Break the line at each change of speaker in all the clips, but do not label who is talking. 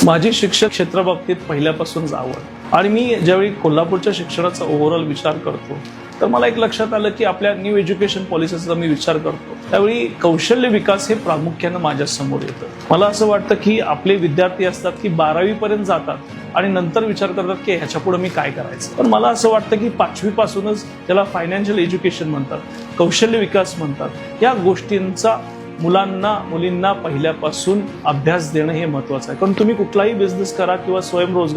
माझी शिक्षक क्षेत्राबाबतीत पहिल्यापासूनच आवड आणि मी ज्यावेळी कोल्हापूरच्या शिक्षणाचा ओव्हरऑल विचार करतो तर मला एक लक्षात आलं की आपल्या न्यू एज्युकेशन पॉलिसीचा मी विचार करतो त्यावेळी कौशल्य विकास हे प्रामुख्यानं माझ्या समोर येतं। मला असं वाटतं की आपले विद्यार्थी असतात की 12वी पर्यंत जातात आणि नंतर विचार करतात की ह्याच्या पुढे मी काय करायचं। पण मला असं वाटतं की 5वी पासूनच त्याला फायनान्शियल एज्युकेशन म्हणतात, कौशल्य विकास म्हणतात, या गोष्टींचा मुलांना मुलींना पहिल्यापासून अभ्यास देणं हे महत्त्वाचं आहे। कारण तुम्ही कुठलाही बिझनेस करा किंवा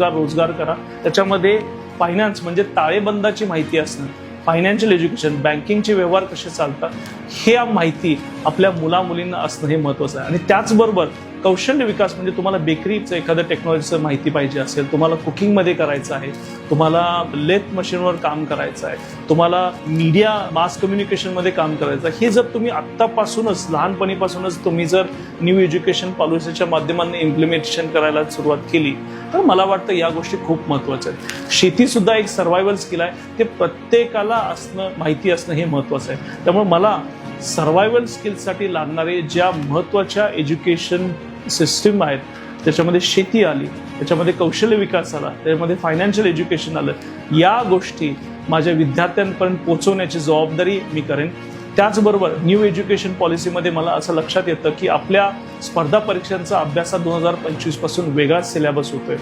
रोजगार करा, त्याच्यामध्ये फायनान्स म्हणजे ताळेबंदाची माहिती असणं, फायनान्शियल एज्युकेशन, बँकिंगचे व्यवहार कसे चालतात हे माहिती आपल्या मुलींना असणं हे महत्त्वाचं आहे। आणि त्याचबरोबर कौशल्य विकास म्हणजे तुम्हाला बेकरीचं एखादं टेक्नॉलॉजीचं माहिती पाहिजे असेल, तुम्हाला कुकिंगमध्ये करायचं आहे, तुम्हाला लेथ मशीनवर काम करायचं आहे, तुम्हाला मीडिया मास कम्युनिकेशनमध्ये काम करायचं आहे, हे जर तुम्ही आत्तापासूनच लहानपणीपासूनच तुम्ही जर न्यू एज्युकेशन पॉलिसीच्या माध्यमाने इम्प्लिमेंटेशन करायला सुरुवात केली तर मला वाटतं या गोष्टी खूप महत्त्वाच्या आहेत। शेतीसुद्धा एक सर्व्हायवल स्किल आहे, ते प्रत्येकाला असणं माहिती असणं हे महत्त्वाचं आहे। त्यामुळे मला सर्व्हायवल स्किल्ससाठी लागणारे ज्या महत्त्वाच्या एज्युकेशन सिस्टीम आहेत त्याच्यामध्ये शेती आली, त्याच्यामध्ये कौशल्य विकास आला, त्याच्यामध्ये फायनान्शियल एज्युकेशन आलं, या गोष्टी माझ्या विद्यार्थ्यांपर्यंत पोहोचवण्याची जबाबदारी मी करेन। त्याचबरोबर न्यू एज्युकेशन पॉलिसीमध्ये मला असं लक्षात येतं की आपल्या स्पर्धा परीक्षांचा अभ्यास 2025 पासून वेगळाच सिलेबस होतोय।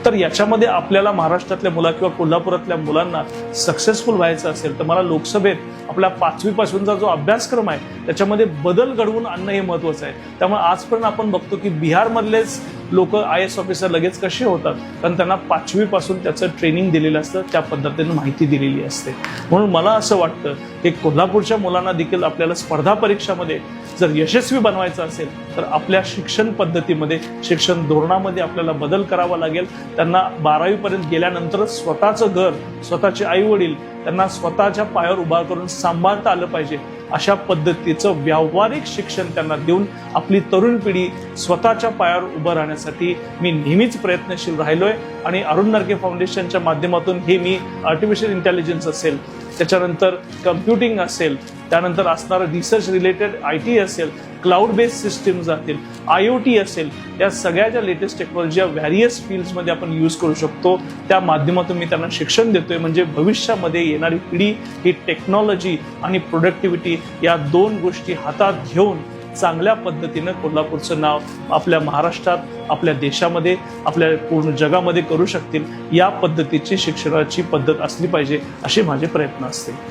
तर याच्यामध्ये आपल्याला महाराष्ट्रातल्या मुला किंवा कोल्हापुरातल्या मुलांना सक्सेसफुल व्हायचं असेल तर मला लोकसभेत आपल्या 5वी पासूनचा जो अभ्यासक्रम आहे त्याच्यामध्ये बदल घडवून आणणं हे महत्त्वाचं आहे। त्यामुळे आजपर्यंत आपण बघतो की बिहारमधलेच लोक IAS ऑफिसर लगेच कसे होतात, कारण त्यांना 5वी पासून त्याचं ट्रेनिंग दिलेलं असतं, त्या पद्धतीने माहिती दिलेली असते। म्हणून मला असं वाटतं की कोल्हापूरच्या मुलांना देखील आपल्याला स्पर्धा परीक्षामध्ये जर यशस्वी बनवायचं असेल तर आपल्या शिक्षण पद्धतीमध्ये, शिक्षण धोरणामध्ये आपल्याला बदल करावा लागेल। त्यांना 12वी पर्यंत गेल्यानंतरच स्वतःचं घर, स्वतःचे आई वडील त्यांना स्वतःच्या पायावर उभा करून सांभाळता आलं पाहिजे, अशा पद्धतीचं व्यावहारिक शिक्षण त्यांना देऊन आपली तरुण पिढी स्वतःच्या पायावर उभं राहण्यासाठी मी नेहमीच प्रयत्नशील राहिलोय। आणि अरुण नरके फाउंडेशनच्या माध्यमातून हे मी आर्टिफिशियल इंटेलिजन्स असेल, त्याच्यानंतर कम्प्युटिंग असेल, त्यानंतर असणारं रिसर्च रिलेटेड IT असेल, क्लाउड बेस्ड सिस्टीम जातील, IoT असेल, या सगळ्या ज्या लेटेस्ट टेक्नॉलॉजी व्हॅरियस फील्ड्समध्ये आपण यूज करू शकतो त्या माध्यमातून मी त्यांना शिक्षण देतोय। म्हणजे भविष्यामध्ये येणारी पिढी ही टेक्नॉलॉजी आणि प्रोडक्टिव्हिटी या 2 गोष्टी हातात घेऊन चांगल्या पद्धतीनं कोल्हापूरचं नाव आपल्या महाराष्ट्रात, आपल्या देशामध्ये, आपल्या पूर्ण जगामध्ये करू शकतील, या पद्धतीची शिक्षणाची पद्धत असली पाहिजे असे माझे प्रयत्न असतील।